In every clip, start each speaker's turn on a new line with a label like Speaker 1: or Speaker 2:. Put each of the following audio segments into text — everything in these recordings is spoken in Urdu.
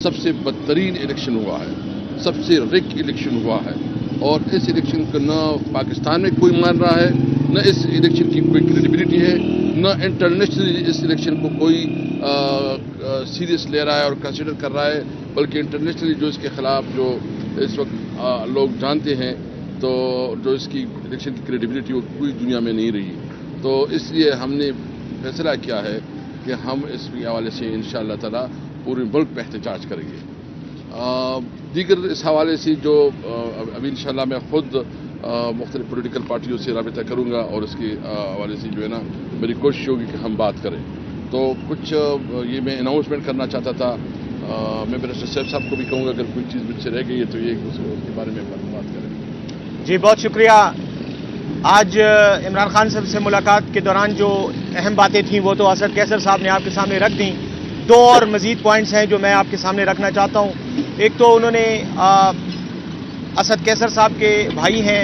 Speaker 1: سب سے بدترین الیکشن ہوا ہے، سب سے رگ الیکشن ہوا ہے، اور اس الیکشن کو نہ پاکستان میں کوئی مان رہا ہے، نہ اس الیکشن کی کوئی کریڈیبلٹی ہے، نہ انٹرنیشنلی اس الیکشن کو کوئی سیریس لے رہا ہے اور کنسیڈر کر رہا ہے، بلکہ انٹرنیشنلی جو اس کے خلاف جو اس وقت لوگ جانتے ہیں تو جو اس کی الیکشن کی کریڈیبلٹی وہ پوری دنیا میں نہیں رہی. تو اس لیے ہم نے فیصلہ کیا ہے کہ ہم اس کے حوالے سے انشاءاللہ تعالی پورے ملک پہ احتجاج کریں گے. دیگر اس حوالے سے جو ابھی انشاءاللہ میں خود مختلف پولیٹیکل پارٹیوں سے رابطہ کروں گا اور اس کے حوالے سے جو ہے نا میری کوشش ہوگی کہ ہم بات کریں. تو کچھ یہ میں اناؤنسمنٹ کرنا چاہتا تھا. میں منسٹر صاحب کو بھی کہوں گا اگر کوئی چیز مجھ سے رہ گئی ہے تو یہ اس کے بارے میں بات کریں.
Speaker 2: جی بہت شکریہ. آج عمران خان صاحب سے ملاقات کے دوران جو اہم باتیں تھیں وہ تو اسد کیسر صاحب نے آپ کے سامنے رکھ دیں. دو اور مزید پوائنٹس ہیں جو میں آپ کے سامنے رکھنا چاہتا ہوں. ایک تو انہوں نے اسد کیسر صاحب کے بھائی ہیں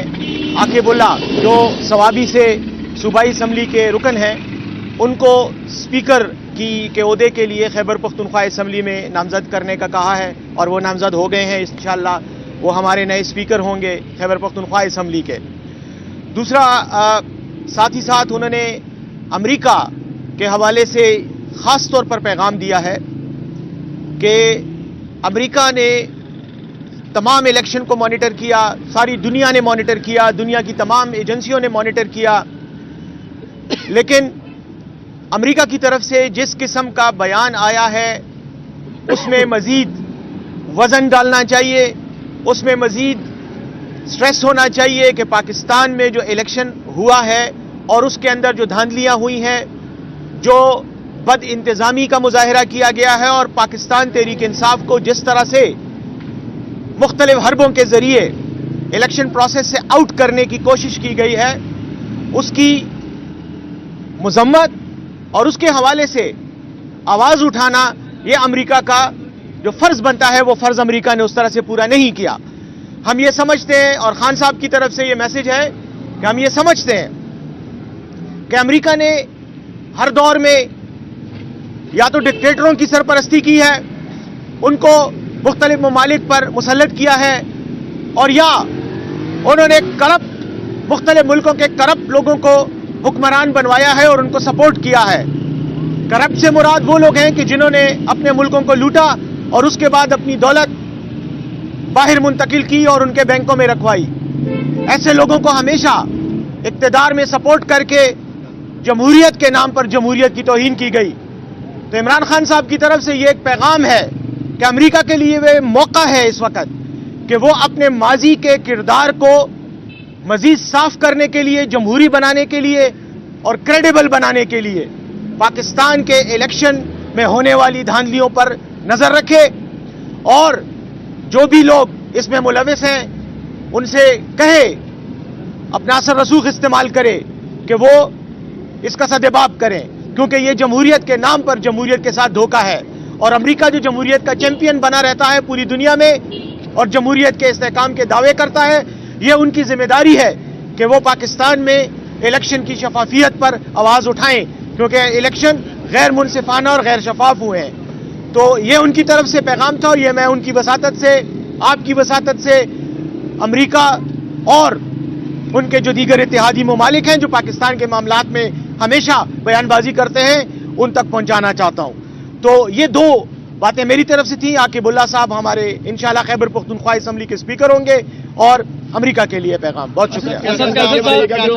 Speaker 2: عاقب اللہ جو ثوابی سے صوبائی اسمبلی کے رکن ہیں، ان کو اسپیکر کے عہدے کے لیے خیبر پختونخوا اسمبلی میں نامزد کرنے کا کہا ہے اور وہ نامزد ہو گئے ہیں. انشاءاللہ وہ ہمارے نئے اسپیکر ہوں گے خیبر پختونخوا اسمبلی کے. دوسرا ساتھ ہی ساتھ انہوں نے امریکہ کے حوالے سے خاص طور پر پیغام دیا ہے کہ امریکہ نے تمام الیکشن کو مانیٹر کیا، ساری دنیا نے مانیٹر کیا، دنیا کی تمام ایجنسیوں نے مانیٹر کیا، لیکن امریکہ کی طرف سے جس قسم کا بیان آیا ہے اس میں مزید وزن ڈالنا چاہیے، اس میں مزید سٹریس ہونا چاہیے کہ پاکستان میں جو الیکشن ہوا ہے اور اس کے اندر جو دھاندلیاں ہوئی ہیں، جو بد انتظامی کا مظاہرہ کیا گیا ہے اور پاکستان تحریک انصاف کو جس طرح سے مختلف حربوں کے ذریعے الیکشن پروسیس سے آؤٹ کرنے کی کوشش کی گئی ہے، اس کی مذمت اور اس کے حوالے سے آواز اٹھانا یہ امریکہ کا جو فرض بنتا ہے وہ فرض امریکہ نے اس طرح سے پورا نہیں کیا. ہم یہ سمجھتے ہیں اور خان صاحب کی طرف سے یہ میسج ہے کہ ہم یہ سمجھتے ہیں کہ امریکہ نے ہر دور میں یا تو ڈکٹیٹروں کی سرپرستی کی ہے، ان کو مختلف ممالک پر مسلط کیا ہے، اور یا انہوں نے کرپٹ مختلف ملکوں کے کرپٹ لوگوں کو حکمران بنوایا ہے اور ان کو سپورٹ کیا ہے. کرپٹ سے مراد وہ لوگ ہیں کہ جنہوں نے اپنے ملکوں کو لوٹا اور اس کے بعد اپنی دولت باہر منتقل کی اور ان کے بینکوں میں رکھوائی. ایسے لوگوں کو ہمیشہ اقتدار میں سپورٹ کر کے جمہوریت کے نام پر جمہوریت کی توہین کی گئی. تو عمران خان صاحب کی طرف سے یہ ایک پیغام ہے کہ امریکہ کے لیے وہ موقع ہے اس وقت کہ وہ اپنے ماضی کے کردار کو مزید صاف کرنے کے لیے، جمہوری بنانے کے لیے اور کریڈیبل بنانے کے لیے پاکستان کے الیکشن میں ہونے والی دھاندلیوں پر نظر رکھے، اور جو بھی لوگ اس میں ملوث ہیں ان سے کہے، اپنا اثر رسوخ استعمال کرے کہ وہ اس کا سدباب کریں، کیونکہ یہ جمہوریت کے نام پر جمہوریت کے ساتھ دھوکہ ہے. اور امریکہ جو جمہوریت کا چیمپئن بنا رہتا ہے پوری دنیا میں اور جمہوریت کے استحکام کے دعوے کرتا ہے، یہ ان کی ذمہ داری ہے کہ وہ پاکستان میں الیکشن کی شفافیت پر آواز اٹھائیں، کیونکہ الیکشن غیر منصفانہ اور غیر شفاف ہوئے ہیں. تو یہ ان کی طرف سے پیغام تھا، اور یہ میں ان کی وساطت سے، آپ کی وساطت سے امریکہ اور ان کے جو دیگر اتحادی ممالک ہیں جو پاکستان کے معاملات میں ہمیشہ بیان بازی کرتے ہیں ان تک پہنچانا چاہتا ہوں. تو یہ دو باتیں میری طرف سے تھیں. عاقب اللہ صاحب ہمارے انشاءاللہ خیبر پختونخوا اسمبلی کے اسپیکر ہوں گے، اور امریکہ کے لیے پیغام. بہت شکریہ.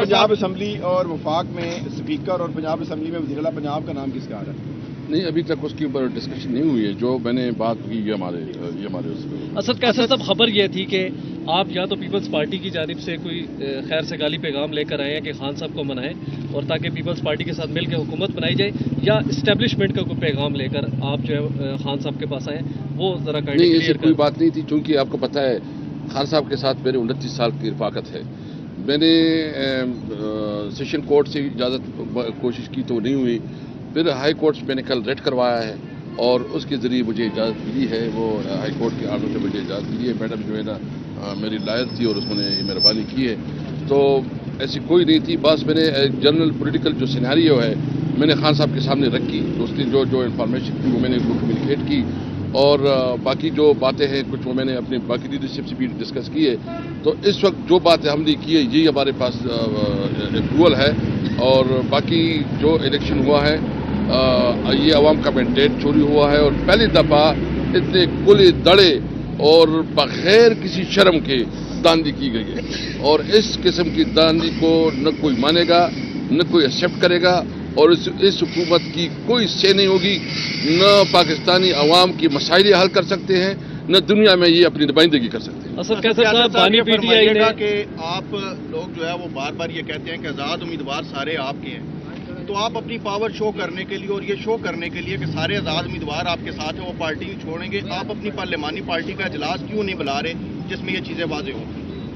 Speaker 3: پنجاب اسمبلی اور وفاق میں اسپیکر اور پنجاب اسمبلی میں وزیر اعلیٰ پنجاب کا نام کس کا آ رہا ہے؟
Speaker 1: نہیں، ابھی تک اس کے اوپر ڈسکشن نہیں ہوئی ہے. جو میں نے بات کی یہ ہمارے اس میں
Speaker 4: اسد کیسر صاحب، خبر یہ تھی کہ آپ یا تو پیپلز پارٹی کی جانب سے کوئی خیر سگالی پیغام لے کر آئے ہیں کہ خان صاحب کو منائیں اور تاکہ پیپلز پارٹی کے ساتھ مل کے حکومت بنائی جائے، یا اسٹیبلشمنٹ کا کوئی پیغام لے کر آپ جو ہے خان صاحب کے پاس آئے، وہ ذرا
Speaker 1: نہیں، ایسی کوئی بات نہیں تھی. چونکہ آپ کو پتہ ہے خان صاحب کے ساتھ میرے 29 سال کی رفاقت ہے. میں نے سیشن کورٹ سے اجازت کوشش کی تو نہیں ہوئی، پھر ہائی کورٹ سے میں نے کل ریٹ کروایا ہے اور اس کے ذریعے مجھے اجازت ملی ہے. وہ ہائی کورٹ کے آرڈر سے مجھے اجازت ملی ہے. میڈم جو ہے نا میری لائر تھی اور اس نے یہ مہربانی کی ہے. تو ایسی کوئی نہیں تھی. بس میں نے جنرل پولیٹیکل جو سیناریو ہے میں نے خان صاحب کے سامنے رکھی. اس نے جو انفارمیشن تھی وہ میں نے کمیونیکیٹ کی اور باقی جو باتیں ہیں کچھ وہ میں نے اپنے باقی لیڈرشپ سے بھی ڈسکس کی ہے. تو اس وقت جو باتیں ہم نے کی ہے یہی ہمارے پاس اپروول ہے. اور باقی جو الیکشن ہوا ہے یہ عوام کا مینڈیٹ چوری ہوا ہے اور پہلی دفعہ اتنے کھلے دڑے اور بغیر کسی شرم کے داندلی کی گئی ہے. اور اس قسم کی داندلی کو نہ کوئی مانے گا نہ کوئی ایکسیپٹ کرے گا. اور اس حکومت کی کوئی سے نہیں ہوگی. نہ پاکستانی عوام کی مسائل حل کر سکتے ہیں نہ دنیا میں یہ اپنی نمائندگی کر سکتے ہیں.
Speaker 4: اسد قیصر صاحب بانی پی ٹی آئی نے
Speaker 3: کہ آپ لوگ جو ہے وہ بار بار یہ کہتے ہیں کہ آزاد امیدوار سارے آپ کے ہیں. تو آپ اپنی پاور شو کرنے کے لیے اور یہ شو کرنے کے لیے کہ سارے آزاد امیدوار آپ کے ساتھ ہیں وہ پارٹی چھوڑیں گے, آپ اپنی پارلیمانی پارٹی کا اجلاس کیوں نہیں بلا رہے جس میں یہ چیزیں واضح ہوں.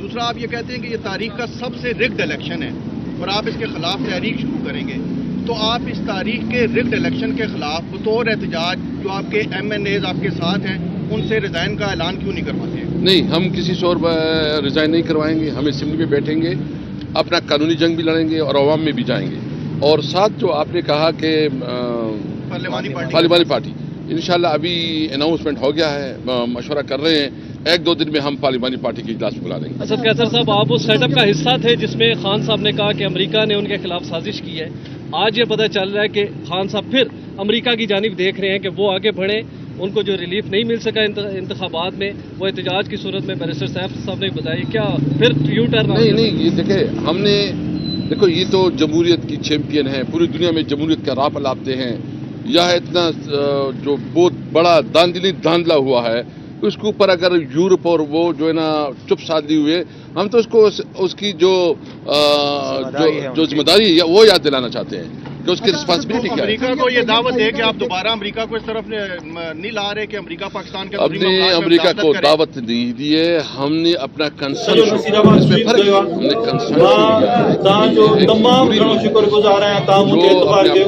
Speaker 3: دوسرا آپ یہ کہتے ہیں کہ یہ تاریخ کا سب سے رگڈ الیکشن ہے اور آپ اس کے خلاف تحریک شروع کریں گے. تو آپ اس تاریخ کے رگڈ الیکشن کے خلاف بطور احتجاج جو آپ کے ایم این ایز آپ کے ساتھ ہیں ان سے ریزائن کا اعلان کیوں نہیں کرواتے ہیں؟
Speaker 1: نہیں, ہم کسی سے اور ریزائن نہیں کروائیں گے. ہم اسمبلی میں بیٹھیں گے, اپنا قانونی جنگ بھی لڑیں گے اور عوام میں بھی جائیں گے. اور ساتھ جو آپ نے کہا کہ پارلیمانی پارٹی انشاءاللہ ابھی اناؤنسمنٹ ہو گیا ہے, مشورہ کر رہے ہیں. 1-2 دن میں ہم پارلیمانی پارٹی کے اجلاس بلا لیں گے.
Speaker 4: اسد قیصر صاحب آپ اس سیٹ اپ کا حصہ تھے جس میں خان صاحب نے کہا کہ امریکہ نے ان کے خلاف سازش کی ہے. آج یہ پتہ چل رہا ہے کہ خان صاحب پھر امریکہ کی جانب دیکھ رہے ہیں کہ وہ آگے بڑھیں. ان کو جو ریلیف نہیں مل سکا انتخابات میں وہ احتجاج کی صورت میں بیرسٹر سیف صاحب نے بتایا, کیا پھر یو ٹرن؟
Speaker 1: نہیں, یہ دیکھیں ہم نے دیکھو یہ تو جمہوریت کی چیمپئن ہیں, پوری دنیا میں جمہوریت کا راہ پلاتے ہیں. یہاں اتنا جو بہت بڑا داندلا ہوا ہے اس کے اوپر اگر یورپ اور وہ جو ہے نا چپ سادھے ہوئے, ہم تو اس کو اس کی جو ذمہ داری ہے وہ یاد دلانا چاہتے ہیں کہ اس کی رسپانسبلٹی کیا ہے.
Speaker 3: امریکہ کو یہ دعوت دے کہ آپ دوبارہ امریکہ کو اس طرف نہیں لا رہے کہ امریکہ پاکستان کے
Speaker 1: ہم نے امریکہ کو دعوت نہیں دی ہے. ہم نے اپنا کنسرن اس میں فرق ہے, ہم نے کنسرن
Speaker 5: تمام شکر گزار ہیں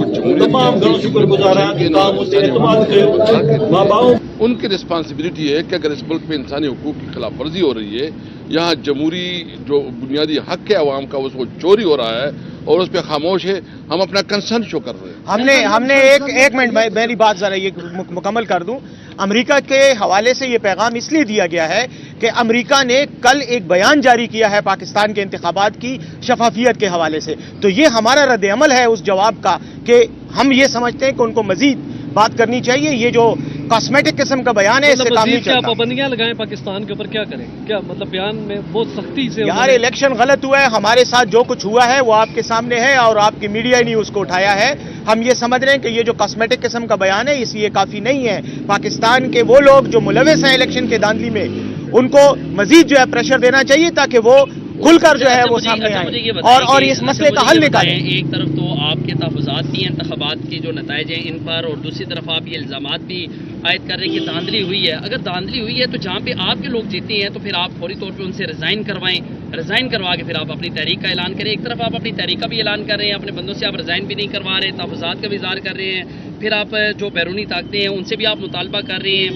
Speaker 1: ان کی رسپانسبلٹی ہے کہ اگر اس ملک میں انسانی حقوق کی خلاف ورزی ہو رہی ہے, یہاں جمہوری جو بنیادی حق ہے عوام کا اس کو چوری ہو رہا ہے اور اس پہ خاموش ہے, ہم اپنا کنسرن شو کر رہے ہیں.
Speaker 2: ہم نے ایک منٹ میری بات ذرا یہ مکمل کر دوں. امریکہ کے حوالے سے یہ پیغام اس لیے دیا گیا ہے کہ امریکہ نے کل ایک بیان جاری کیا ہے پاکستان کے انتخابات کی شفافیت کے حوالے سے. تو یہ ہمارا رد عمل ہے اس جواب کا کہ ہم یہ سمجھتے ہیں کہ ان کو مزید بات کرنی چاہیے. یہ جو کاسمیٹک قسم کا بیان ہے اس سے کام نہیں چلتا.
Speaker 4: پابندیاں لگائیں پاکستان کے اوپر, کیا کریں؟ کیا مطلب بیان میں بہت سختی سے
Speaker 2: یار الیکشن غلط ہوا ہے, ہمارے ساتھ جو کچھ ہوا ہے وہ آپ کے سامنے ہے اور آپ کی میڈیا نے اس کو اٹھایا ہے. ہم یہ سمجھ رہے ہیں کہ یہ جو کاسمیٹک قسم کا بیان ہے اس لیے کافی نہیں ہے. پاکستان کے وہ لوگ جو ملوث ہیں الیکشن کے داندلی میں ان کو مزید جو ہے پریشر دینا چاہیے تاکہ وہ کھل کر جو ہے وہ سامنے آئیں اور اس مسئلے کا حل نکالیں.
Speaker 6: ایک طرف تو آپ کے تحفظات بھی ہیں انتخابات کے جو نتائج ہیں ان پر, اور دوسری طرف آپ یہ الزامات بھی عائد کر رہے ہیں کہ دھاندلی ہوئی ہے. اگر دھاندلی ہوئی ہے تو جہاں پہ آپ کے لوگ جیتے ہیں تو پھر آپ فوری طور پہ ان سے ریزائن کروائیں. ریزائن کروا کے پھر آپ اپنی تحریک کا اعلان کریں. ایک طرف آپ اپنی تحریک کا بھی اعلان کر رہے ہیں, اپنے بندوں سے آپ ریزائن بھی نہیں کروا رہے, تحفظات کا بھی اظہار کر رہے ہیں. پھر آپ جو بیرونی طاقتیں ہیں ان سے بھی آپ مطالبہ کر رہے ہیں.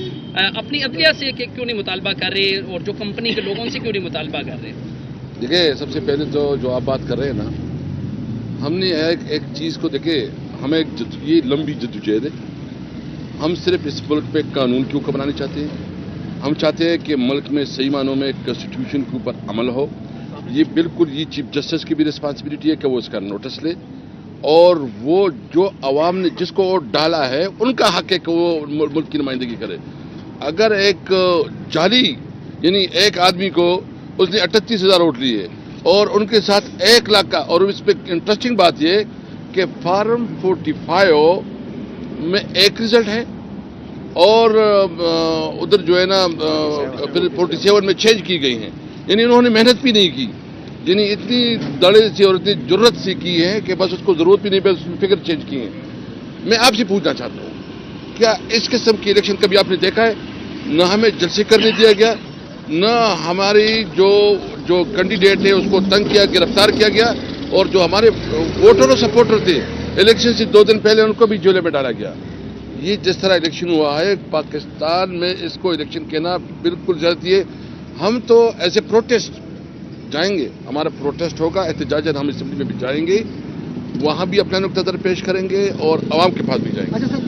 Speaker 6: اپنی عدلیہ سے کیوں نہیں مطالبہ کر رہے, اور جو کمپنی کے لوگوں سے کیوں نہیں مطالبہ کر رہے؟
Speaker 1: دیکھیں سب سے پہلے تو جو آپ بات کر رہے ہیں نا, ہم نے ایک چیز کو دیکھے, ہمیں یہ لمبی جدوجہد ہے. ہم صرف اس ملک پہ قانون کے اوپر بنانے چاہتے ہیں. ہم چاہتے ہیں کہ ملک میں صحیح معنوں میں کانسٹیٹیوشن کے اوپر عمل ہو. یہ بالکل یہ چیف جسٹس کی بھی رسپانسبلٹی ہے کہ وہ اس کا نوٹس لے, اور وہ جو عوام نے جس کو ووٹ ڈالا ہے ان کا حق ہے کہ وہ ملک کی نمائندگی کرے. اگر ایک جعلی یعنی ایک آدمی کو اس نے 38,000 ووٹ لیے اور ان کے ساتھ 1 لاکھ کا, اور اس پہ انٹرسٹنگ بات یہ کہ فارم 45 میں ایک رزلٹ ہے اور ادھر جو ہے نا پھر 47 میں چینج کی گئی ہیں. یعنی انہوں نے محنت بھی نہیں کی, یعنی اتنی دڑے سے اور اتنی جرت سے کی ہے کہ بس اس کو ضرورت بھی نہیں, بس فگر چینج کی ہیں. میں آپ سے پوچھنا چاہتا ہوں کیا اس قسم کی الیکشن کبھی آپ نے دیکھا ہے؟ نہ ہمیں جلسے کرنے دیا گیا, نہ ہماری جو کینڈیڈیٹ ہے اس کو تنگ کیا, گرفتار کیا گیا, اور جو ہمارے ووٹر اور سپورٹر تھے الیکشن سے 2 دن پہلے ان کو بھی جیلے میں ڈالا گیا. یہ جس طرح الیکشن ہوا ہے پاکستان میں اس کو الیکشن کہنا بالکل زیادتی ہے. ہم تو ایز اے پروٹیسٹ جائیں گے, ہمارا پروٹیسٹ ہوگا, احتجاجاً ہم اسمبلی میں بھی جائیں گے, وہاں بھی اپنا نقطہ نظر پیش کریں گے اور عوام کے پاس بھی جائیں گے.